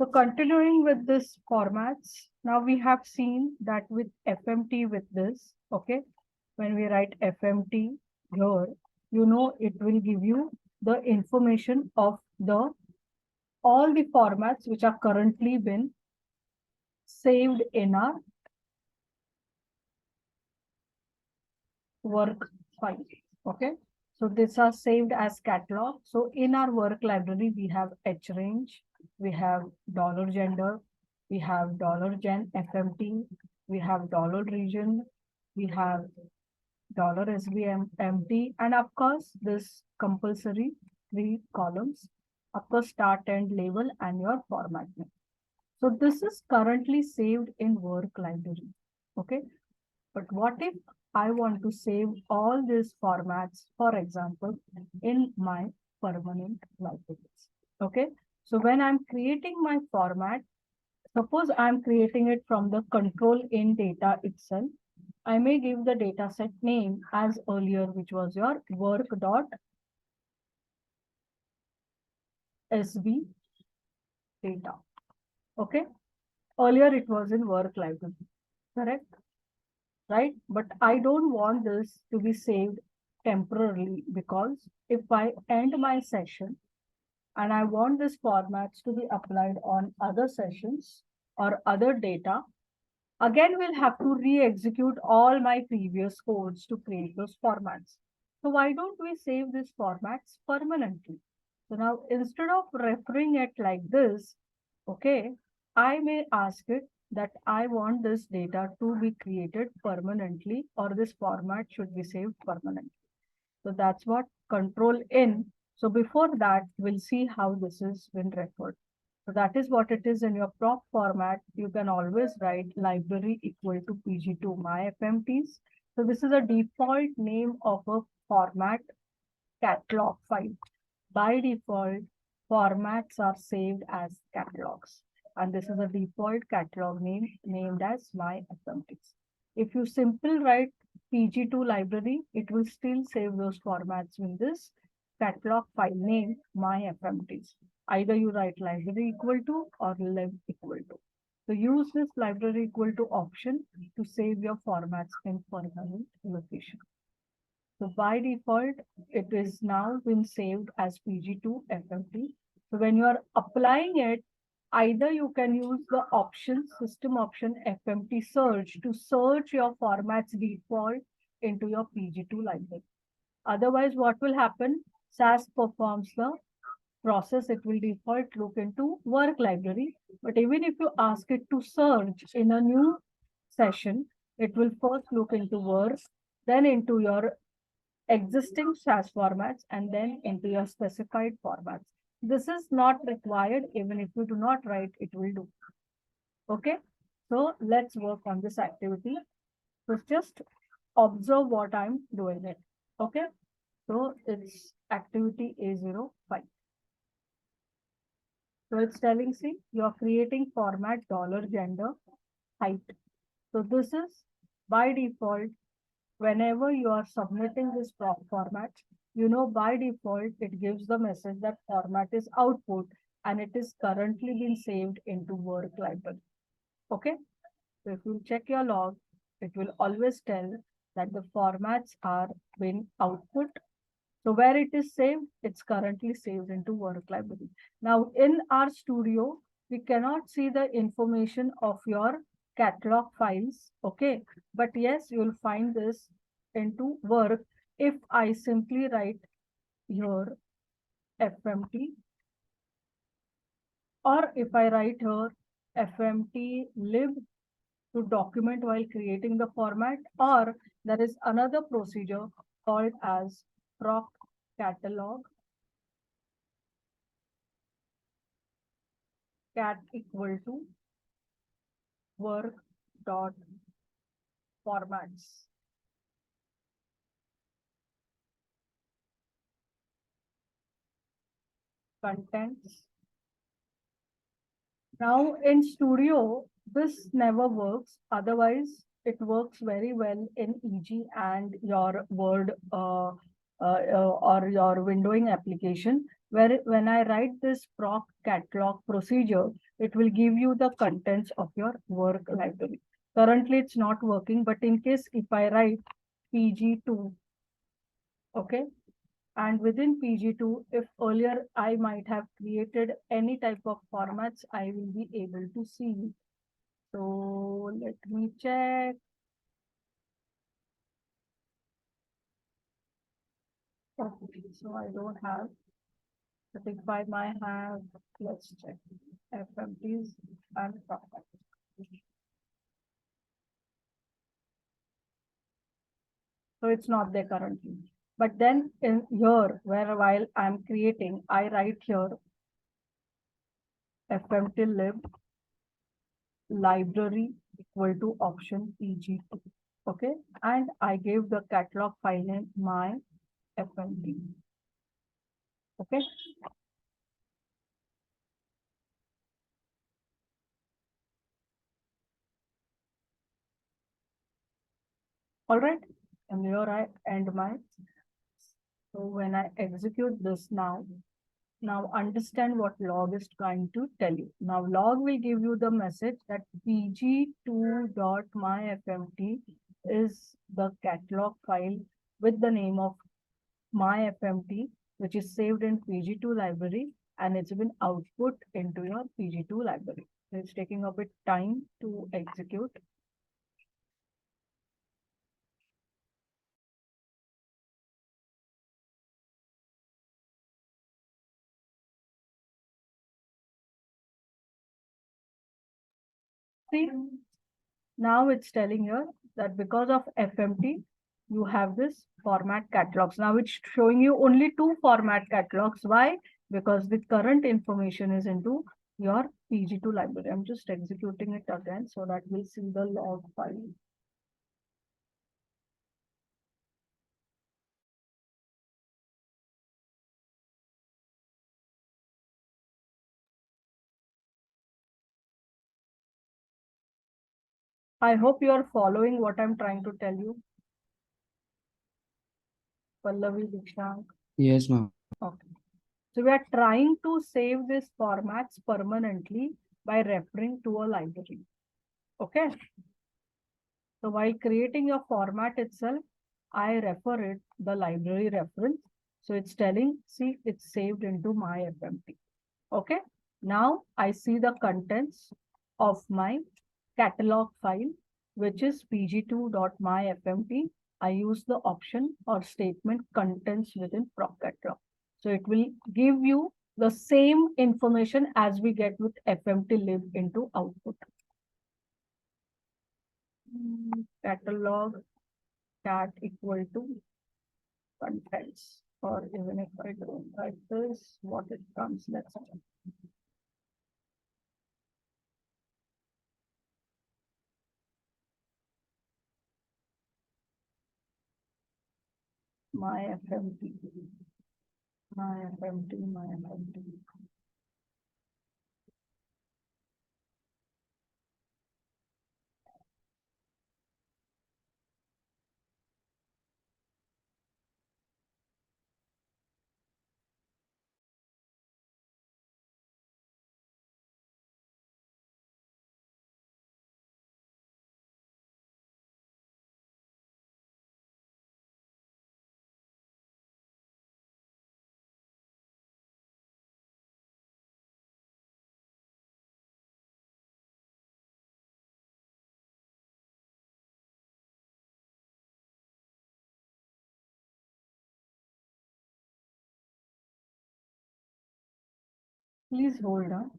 So continuing with this formats, now we have seen that with FMT with this, okay, when we write FMT here, you know, it will give you the information of the all the formats which are currently been saved in our work file. Okay, so these are saved as catalog. So in our work library, we have H range, we have $gender, we have $gen FMT, we have $region, we have $SBMT, and of course, this compulsory 3 columns, of course, start and label and your format name. So this is currently saved in work library. Okay, but what if I want to save all these formats, for example, in my permanent libraries? Okay, so when I'm creating my format, suppose I'm creating it from the control in data itself, I may give the dataset name as earlier, which was your work.sb data. Okay, earlier it was in work library, correct? Right? But I don't want this to be saved temporarily, because if I end my session and I want this formats to be applied on other sessions or other data, again, we'll have to re-execute all my previous codes to create those formats. So why don't we save these formats permanently? So now instead of referring it like this, okay, I may ask it that I want this data to be created permanently, or this format should be saved permanently. So that's what control in. So before that, we'll see how this has been referred. So that is what it is in your prop format. You can always write library equal to PG2 my FMTs. So this is a default name of a format catalog file. By default, formats are saved as catalogs. And this is a default catalog name named as my FMTs. If you simply write PG2 library, it will still save those formats in this catalog file name my FMTs. Either you write library equal to or lib equal to. So use this library equal to option to save your formats in permanent location. So by default, it is now been saved as PG2 FMT. So when you are applying it, either you can use the option, system option FMT search to search your formats default into your PG2 library. Otherwise, what will happen? SAS performs the process, it will default look into work library. But even if you ask it to search in a new session, it will first look into work, then into your existing SAS formats, and then into your specified formats. This is not required. Even if you do not write, it will do. Okay, so let's work on this activity. So just observe what I'm doing it. Okay, so it's activity A05. So it's telling, see, you're creating format $gender height. So this is by default, whenever you are submitting this format, you know, by default, it gives the message that format is output and it is currently being saved into work library. Okay. So if you check your log, it will always tell that the formats are being output. So where it is saved, it's currently saved into work library. Now in our studio, we cannot see the information of your catalog files. Okay. But yes, you'll find this into work if I simply write here FMT, or if I write here FMT lib to document while creating the format, or there is another procedure called as proc catalog cat equal to work dot formats. Contents. Now in studio, this never works. Otherwise, it works very well in EG and your Word or your windowing application. where when I write this proc catalog procedure, it will give you the contents of your work library. Currently, it's not working, but in case if I write PG2, okay, and within PG2, if earlier I might have created any type of formats, I will be able to see. So let me check. Okay, so I don't have. But if I might have, let's check FMTs and formats. So it's not there currently. But then in here, where while I'm creating, I write here FMT lib library equal to option PG2. Okay, and I gave the catalog file name my FMT. Okay. All right. And here I end my. So when I execute this now understand what log is trying to tell you. Now log will give you the message that pg2.myfmt is the catalog file with the name of myfmt, which is saved in pg2 library, and it's been output into your pg2 library. So it's taking a bit time to execute. See, now it's telling here that because of FMT, you have this format catalogs. Now it's showing you only two format catalogs. Why? Because the current information is into your PG2 library. I'm just executing it again so that we'll see the log file. I hope you are following what I'm trying to tell you. Pallavi, Dikshant. Yes, ma'am. Okay. So we are trying to save these formats permanently by referring to a library. Okay. So while creating your format itself, I refer it the library reference. So it's telling, see, it's saved into my FMT. Okay. Now I see the contents of my catalog file, which is pg2.myfmt. I use the option or statement contents within proc catalog. So it will give you the same information as we get with FMT lib into output. Catalog cat equal to contents, or even if I don't write this, what it comes, let's check. My FMT, my FMT, my FMT. Please hold on.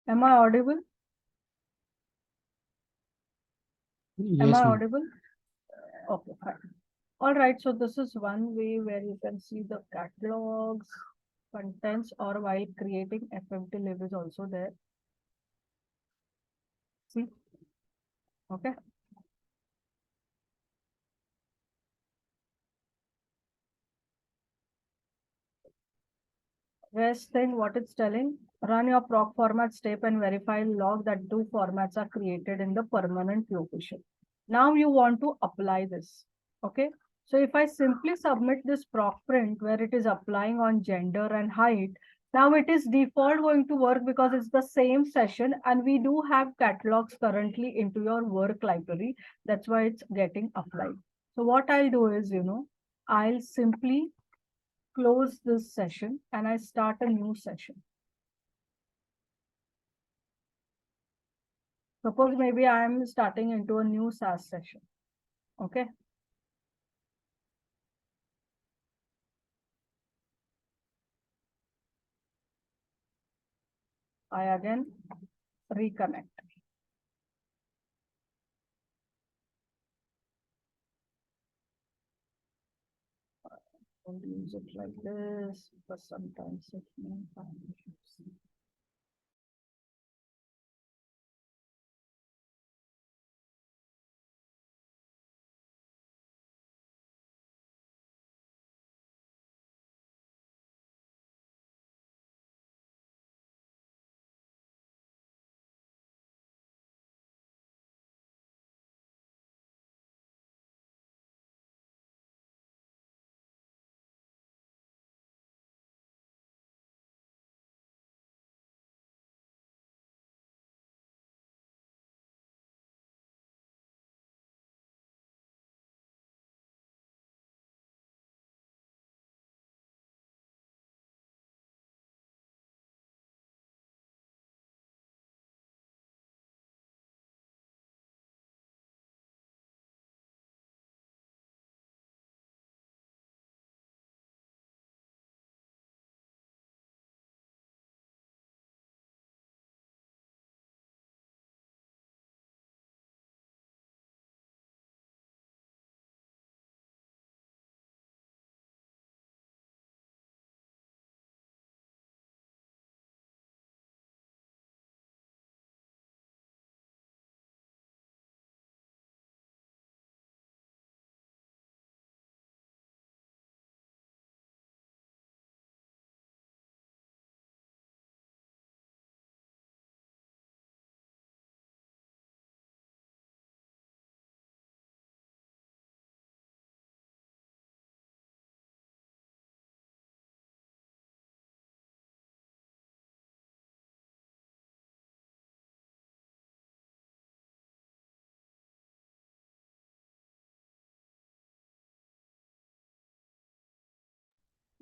Am I audible? Am I Yes, ma'am. audible? Okay, fine. All right, so this is one way where you can see the catalogs, contents, or while creating FMT lib is also there. See, Okay. Rest thing, what it's telling, run your proc format step and verify log that two formats are created in the permanent location. Now you want to apply this. Okay. So if I simply submit this proc print where it is applying on gender and height, now it is default going to work because it's the same session and we do have catalogs currently into your work library. That's why it's getting applied. So what I'll do is, I'll simply close this session and I start a new session. Suppose maybe I am starting into a new SAS session. Okay. I again reconnect. Don't use it like this because sometimes it may find issues.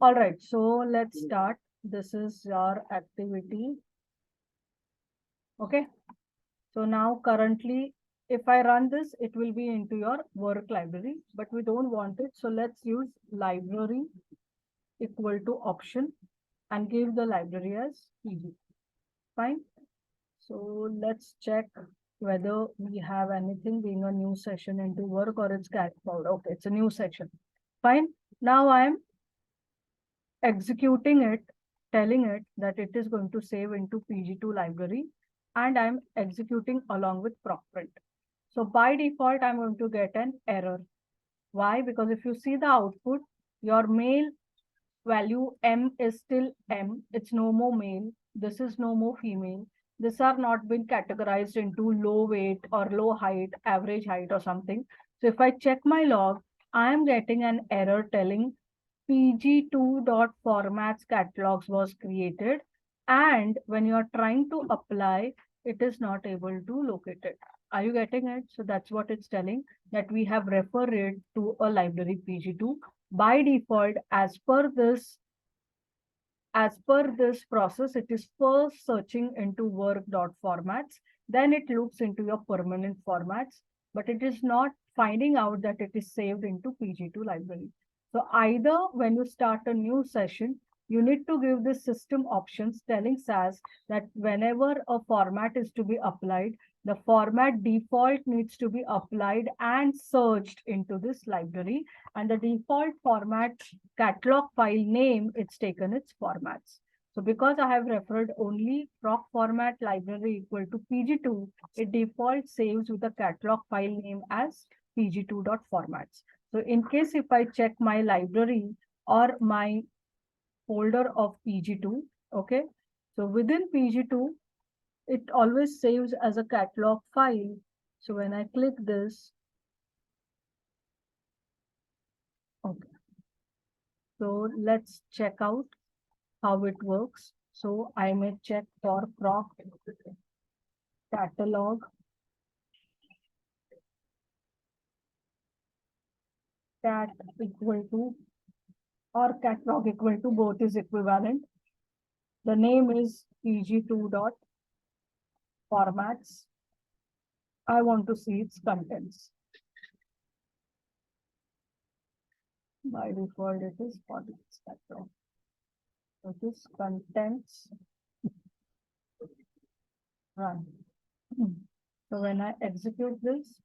All right, so let's start. This is your activity. Okay. So now currently, if I run this, it will be into your work library, but we don't want it. So let's use library equal to option and give the library as PG. Fine. So let's check whether we have anything being a new session into work or it's carried forward. Okay, it's a new session. Fine. Now I am executing it, telling it that it is going to save into PG2 library, and I'm executing along with proc print. So by default, I'm going to get an error. Why? Because if you see the output, your male value M is still M. It's no more male. This is no more female. These are not been categorized into low weight or low height, average height or something. So if I check my log, I am getting an error telling pg2.formats catalogs was created. And when you are trying to apply, it is not able to locate it. Are you getting it? So that's what it's telling, that we have referred it to a library pg2. By default, as per this process, it is first searching into work.formats, then it looks into your permanent formats, but it is not finding out that it is saved into PG2 library. So either when you start a new session, you need to give the system options telling SAS that whenever a format is to be applied, the format default needs to be applied and searched into this library, and the default format catalog file name, it's taken its formats. So because I have referred only proc format library equal to pg2, it default saves with the catalog file name as pg2.formats. So in case if I check my library or my folder of pg2, okay, so within pg2, it always saves as a catalog file. So when I click this, okay, so let's check out how it works. So I may check for proc catalog cat equal to or catalog equal to, both is equivalent. The name is pg2.formats. I want to see its contents. By default, it is for this catalog. So this contents run. So when I execute this,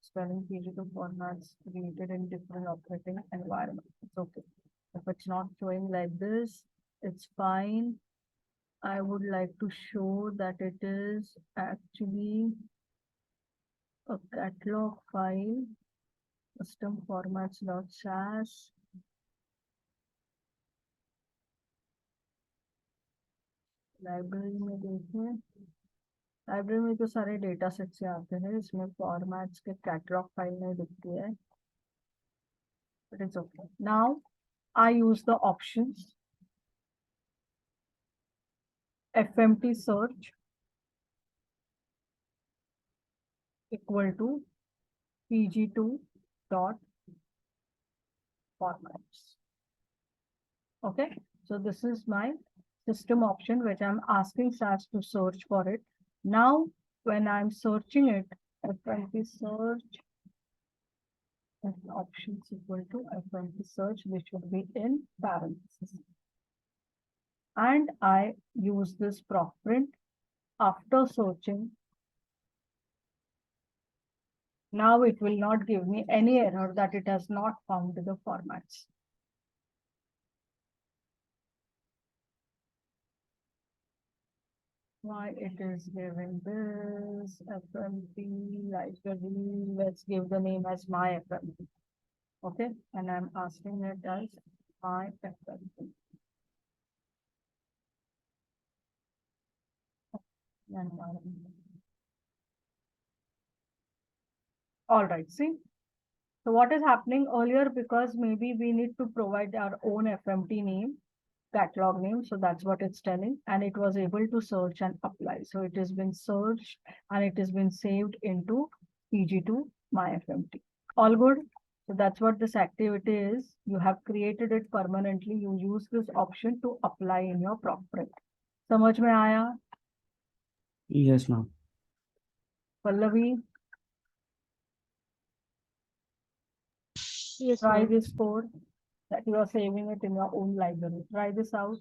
spelling pg2 formats created in different operating environments. It's okay. If it's not showing like this, it's fine. I would like to show that it is actually a catalog file, custom formats.sas. Library में देखें, library में तो सारे data set से आते हैं, इसमें formats के कैटलॉग फाइल नहीं दिखती है, but it's okay. Now I use the options fmt search equal to pg2.formats. Okay, so this is my system option which I'm asking SAS to search for it. Now when I'm searching it, fmt search options equal to fmt search, which should be in parentheses, and I use this proc print after searching. Now it will not give me any error that it has not found the formats. Why it is giving this FMP library? Let's give the name as my FMP. Okay, and I'm asking it as my FMP. All right, see. So what is happening earlier, because maybe we need to provide our own FMT name, catalog name. So that's what it's telling. And it was able to search and apply. So it has been searched and it has been saved into PG2 my FMT. All good. So that's what this activity is. You have created it permanently. You use this option to apply in your proc print. समझ में आया? Yes, ma'am. Pallavi? Yes, Try ma'am. this code that you are saving it in your own library. Try this out.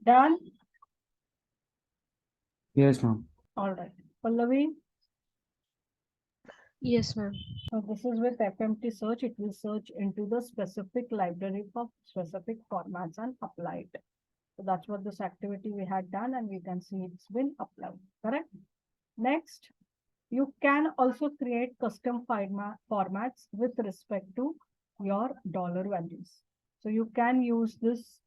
Done? Yes, ma'am. All right. Pallavi, Yes, ma'am. so this is with FMT search. It will search into the specific library for specific formats and apply it. So that's what this activity we had done, and we can see it's been applied, correct? Next, you can also create custom formats with respect to your dollar values. So you can use this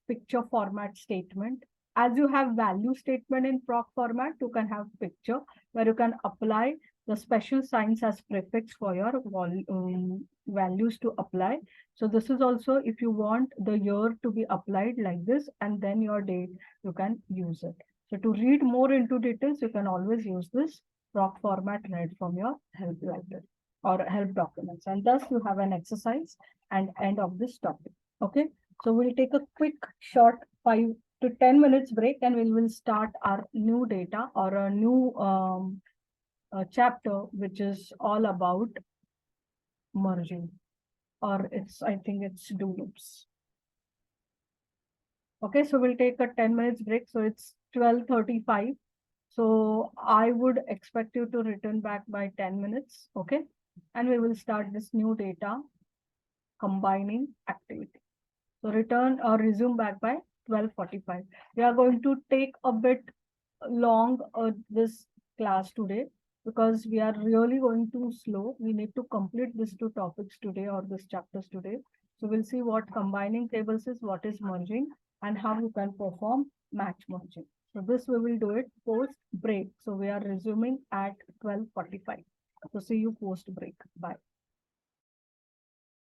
picture format statement. As you have value statement in proc format, you can have picture where you can apply the special signs as prefix for your values to apply. So this is also if you want the year to be applied like this and then your date, you can use it. So to read more into details, you can always use this proc format read from your help library or help documents. And thus you have an exercise and end of this topic. Okay. So we'll take a quick short 5 to 10 minutes break and we will start our new data or a new chapter, which is all about merging, or I think it's do loops. Okay, so we'll take a 10 minutes break. So it's 12:35. So I would expect you to return back by 10 minutes. Okay, and we will start this new data combining activity. So return or resume back by 12:45. We are going to take a bit long this class today because we are really going too slow. We need to complete these two topics today or this chapters today. So we'll see what combining tables is, what is merging, and how you can perform match merging. So this we will do it post break. So we are resuming at 12:45. So see you post break. Bye.